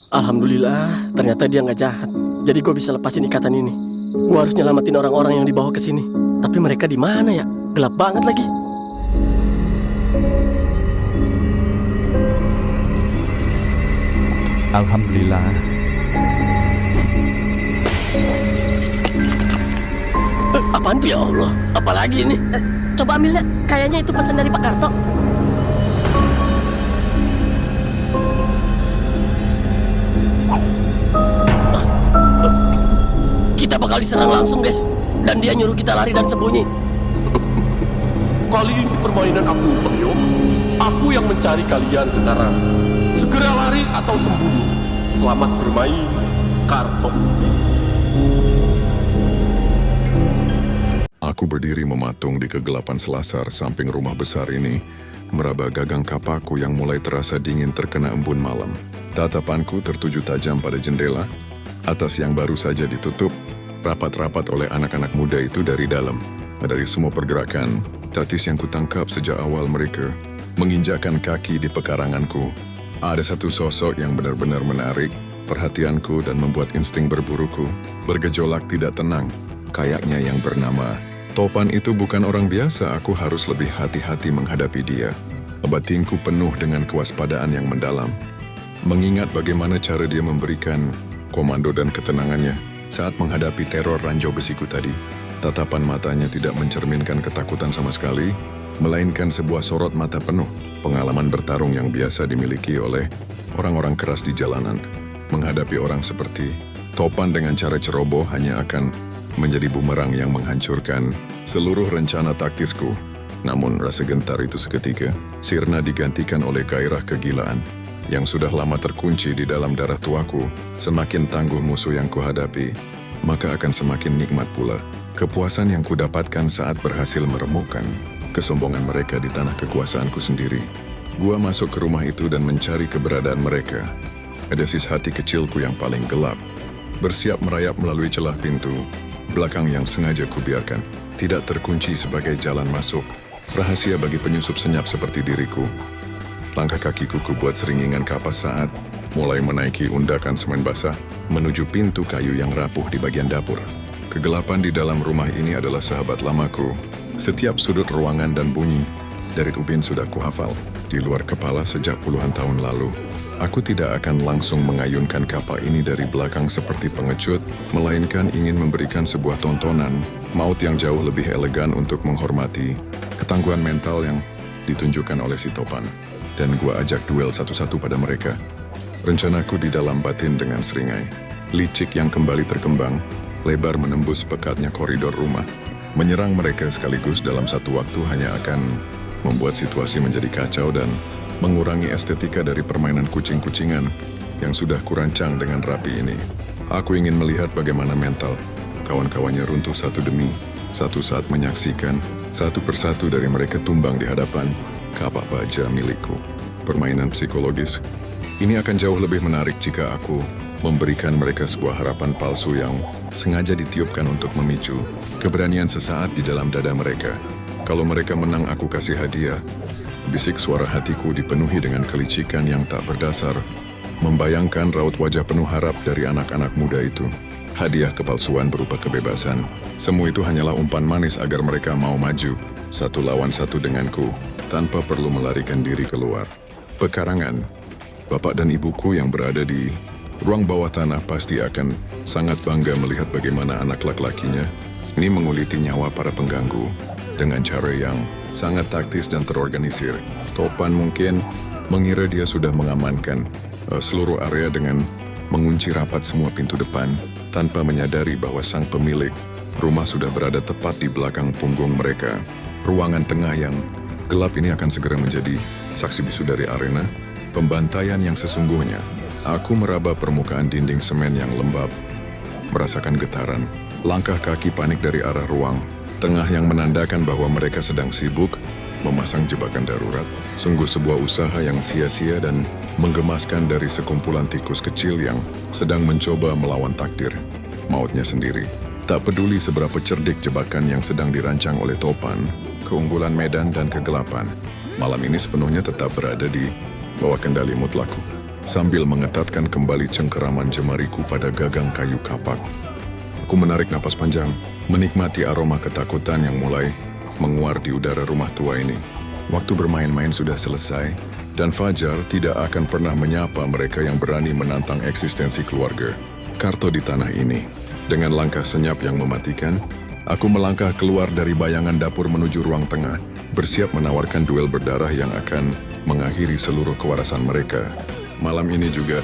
Alhamdulillah, ternyata dia nggak jahat. Jadi gue bisa lepasin ikatan ini. Gue harus nyelamatin orang-orang yang dibawa ke sini. Tapi mereka di mana ya? Gelap banget lagi. Alhamdulillah. Apaan tuh ya Allah? Apalagi ini? Coba ambil, Nak. Kayaknya itu pesan dari Pak Karto. Kita bakal diserang langsung, guys. Dan dia nyuruh kita lari dan sembunyi. Kali ini permainan aku, Bahyo. Aku yang mencari kalian sekarang. Segera lari atau sembunyi. Selamat bermain, Karto. Aku berdiri mematung di kegelapan selasar samping rumah besar ini, meraba gagang kapaku yang mulai terasa dingin terkena embun malam. Tatapanku tertuju tajam pada jendela, atas yang baru saja ditutup, rapat-rapat oleh anak-anak muda itu dari dalam. Dari semua pergerakan, tatis yang kutangkap sejak awal mereka menginjakkan kaki di pekaranganku. Ada satu sosok yang benar-benar menarik perhatianku dan membuat insting berburuku bergejolak tidak tenang. Kayaknya yang bernama Topan itu bukan orang biasa, aku harus lebih hati-hati menghadapi dia. Batinku penuh dengan kewaspadaan yang mendalam. Mengingat bagaimana cara dia memberikan komando dan ketenangannya saat menghadapi teror ranjau besiku tadi. Tatapan matanya tidak mencerminkan ketakutan sama sekali, melainkan sebuah sorot mata penuh pengalaman bertarung yang biasa dimiliki oleh orang-orang keras di jalanan. Menghadapi orang seperti Topan dengan cara ceroboh hanya akan menjadi bumerang yang menghancurkan seluruh rencana taktisku. Namun rasa gentar itu seketika sirna digantikan oleh gairah kegilaan yang sudah lama terkunci di dalam darah tuaku. Semakin tangguh musuh yang kuhadapi, maka akan semakin nikmat pula kepuasan yang kudapatkan saat berhasil meremukkan kesombongan mereka di tanah kekuasaanku sendiri. Gua masuk ke rumah itu dan mencari keberadaan mereka. Ada sis hati kecilku yang paling gelap, bersiap merayap melalui celah pintu belakang yang sengaja kubiarkan tidak terkunci sebagai jalan masuk rahasia bagi penyusup senyap seperti diriku. Langkah kakiku kubuat seringingan kapas saat mulai menaiki undakan semen basah menuju pintu kayu yang rapuh di bagian dapur. Kegelapan di dalam rumah ini adalah sahabat lamaku. Setiap sudut ruangan dan bunyi dari ubin sudah kuhafal di luar kepala sejak puluhan tahun lalu. Aku tidak akan langsung mengayunkan kapal ini dari belakang seperti pengecut, melainkan ingin memberikan sebuah tontonan maut yang jauh lebih elegan untuk menghormati ketangguhan mental yang ditunjukkan oleh si Topan. Dan gua ajak duel satu-satu pada mereka. Rencanaku di dalam batin dengan seringai. Licik yang kembali terkembang, lebar menembus pekatnya koridor rumah. Menyerang mereka sekaligus dalam satu waktu hanya akan membuat situasi menjadi kacau dan mengurangi estetika dari permainan kucing-kucingan yang sudah kurancang dengan rapi ini. Aku ingin melihat bagaimana mental kawan-kawannya runtuh satu demi satu saat menyaksikan satu persatu dari mereka tumbang di hadapan kapak baja milikku. Permainan psikologis ini akan jauh lebih menarik jika aku memberikan mereka sebuah harapan palsu yang sengaja ditiupkan untuk memicu keberanian sesaat di dalam dada mereka. Kalau mereka menang, aku kasih hadiah. Bisik suara hatiku dipenuhi dengan kelicikan yang tak berdasar, membayangkan raut wajah penuh harap dari anak-anak muda itu. Hadiah kepalsuan berupa kebebasan. Semua itu hanyalah umpan manis agar mereka mau maju satu lawan satu denganku, tanpa perlu melarikan diri keluar. Pekarangan, bapak dan ibuku yang berada di ruang bawah tanah pasti akan sangat bangga melihat bagaimana anak laki-lakinya ini menguliti nyawa para pengganggu dengan cara yang sangat taktis dan terorganisir. Topan mungkin mengira dia sudah mengamankan seluruh area dengan mengunci rapat semua pintu depan tanpa menyadari bahwa sang pemilik rumah sudah berada tepat di belakang punggung mereka. Ruangan tengah yang gelap ini akan segera menjadi saksi bisu dari arena pembantaian yang sesungguhnya. Aku meraba permukaan dinding semen yang lembab, merasakan getaran langkah kaki panik dari arah ruang tengah yang menandakan bahwa mereka sedang sibuk memasang jebakan darurat. Sungguh sebuah usaha yang sia-sia dan menggemaskan dari sekumpulan tikus kecil yang sedang mencoba melawan takdir mautnya sendiri. Tak peduli seberapa cerdik jebakan yang sedang dirancang oleh Topan, keunggulan medan dan kegelapan, malam ini sepenuhnya tetap berada di bawah kendali mutlakku. sambil mengetatkan kembali cengkeraman jemariku pada gagang kayu kapak. Aku menarik napas panjang, menikmati aroma ketakutan yang mulai menguar di udara rumah tua ini. Waktu bermain-main sudah selesai, dan Fajar tidak akan pernah menyapa mereka yang berani menantang eksistensi keluarga. Karto di tanah ini. Dengan langkah senyap yang mematikan, aku melangkah keluar dari bayangan dapur menuju ruang tengah, bersiap menawarkan duel berdarah yang akan mengakhiri seluruh kewarasan mereka. Malam ini juga.